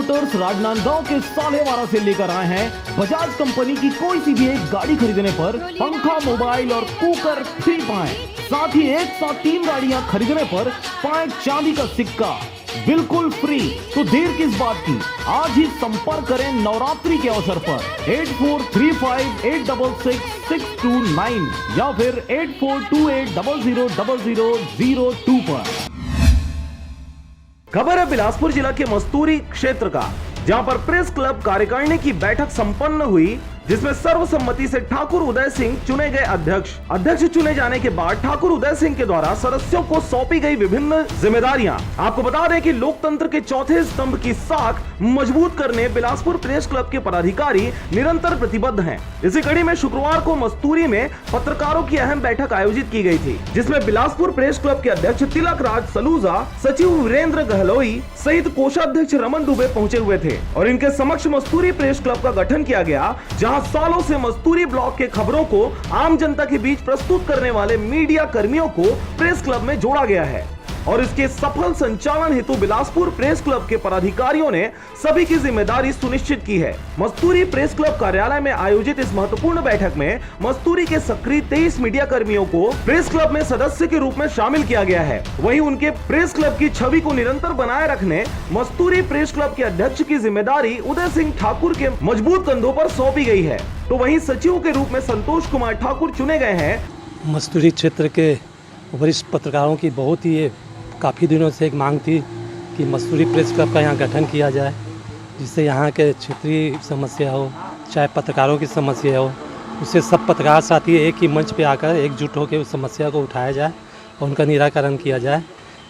Motors Rajnandgaon के सालेवाड़ा से लेकर आए हैं बजाज कंपनी की कोई सी भी एक गाड़ी खरीदने पर पंखा, मोबाइल और कुकर फ्री पाएं। साथ ही एक साथ 3 गाड़ियां खरीदने पर पाएं चांदी का सिक्का बिल्कुल फ्री। तो देर किस बात की, आज ही संपर्क करें नवरात्रि के अवसर पर 8435866629 या फिर 8428000002 पर। खबर है बिलासपुर जिला के मस्तूरी क्षेत्र का, जहां पर प्रेस क्लब कार्यकारिणी की बैठक संपन्न हुई, जिसमें सर्वसम्मति से ठाकुर उदय सिंह चुने गए अध्यक्ष चुने जाने के बाद ठाकुर उदय सिंह के द्वारा सदस्यों को सौंपी गई विभिन्न जिम्मेदारियां। आपको बता दें कि लोकतंत्र के चौथे स्तंभ की साख मजबूत करने बिलासपुर प्रेस क्लब के पदाधिकारी निरंतर प्रतिबद्ध हैं। इसी कड़ी में शुक्रवार को मस्तूरी में पत्रकारों की अहम बैठक आयोजित की गई थी, जिसमें बिलासपुर प्रेस क्लब के अध्यक्ष तिलक राज सलूजा, सचिव वीरेंद्र गहलोई सहित कोषाध्यक्ष रमन दुबे पहुंचे हुए थे और इनके समक्ष मस्तूरी प्रेस क्लब का गठन किया गया, जहां सालों से मस्तूरी ब्लॉक के खबरों को आम जनता के बीच प्रस्तुत करने वाले मीडिया कर्मियों को प्रेस क्लब में जोड़ा गया है और इसके सफल संचालन हेतु बिलासपुर प्रेस क्लब के पदाधिकारियों ने सभी की जिम्मेदारी सुनिश्चित की है। मस्तूरी प्रेस क्लब कार्यालय में आयोजित इस महत्वपूर्ण बैठक में मस्तूरी के सक्रिय 23 मीडिया कर्मियों को प्रेस क्लब में सदस्य के रूप में शामिल किया गया है। वहीं उनके प्रेस क्लब की छवि को निरंतर बनाए रखने मस्तूरी प्रेस क्लब के अध्यक्ष की जिम्मेदारी उदय सिंह ठाकुर के मजबूत कंधों पर सौंपी गई है। तो वहीं सचिव के रूप में संतोष कुमार ठाकुर चुने गए हैं। मस्तूरी क्षेत्र के वरिष्ठ पत्रकारों की बहुत ही काफ़ी दिनों से एक मांग थी कि मस्तूरी प्रेस क्लब का यहाँ गठन किया जाए, जिससे यहाँ के क्षेत्रीय समस्या हो, चाहे पत्रकारों की समस्या हो, उससे सब पत्रकार साथी एक ही मंच पे आकर एकजुट होकर उस समस्या को उठाया जाए और उनका निराकरण किया जाए।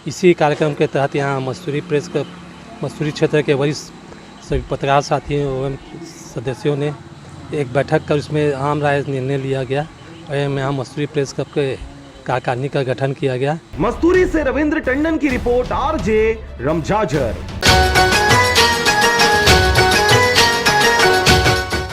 इसी कार्यक्रम के तहत यहाँ मस्तूरी प्रेस क्लब मस्तूरी क्षेत्र के वरिष्ठ सभी पत्रकार साथियों एवं सदस्यों ने एक बैठक कर उसमें आम राय निर्णय लिया गया और यहाँ मस्तूरी प्रेस क्लब के कार्यकारिणी का गठन किया गया। मस्तूरी से रविंद्र टंडन की रिपोर्ट, आरजे रमजाजर।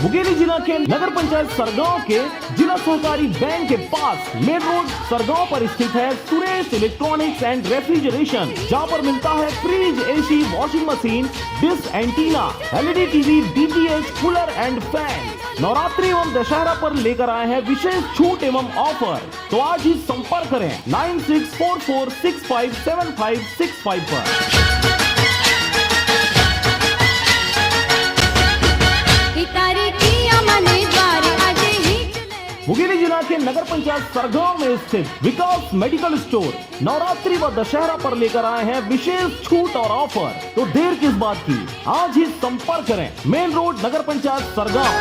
मुंगेली जिला के नगर पंचायत सरगांव के जिला सहकारी बैंक के पास मेन रोड सरगांव पर स्थित है सुरेश इलेक्ट्रॉनिक्स एंड रेफ्रिजरेशन, जहां पर मिलता है fridge, AC, washing machine, dish, antenna, LED TV, DTH, cooler and fan. Navratri एवं दशहरा पर लेकर आए हैं विशेष छूट एवं ऑफर। तो आज ही संपर्क करें 9644657565 पर। मुंगेली जिला के नगर पंचायत सरगांव में स्थित विकास मेडिकल स्टोर नवरात्रि व दशहरा पर लेकर आए हैं विशेष छूट और ऑफर। तो देर किस बात की, आज ही संपर्क करें। मेन रोड नगर पंचायत सरगांव।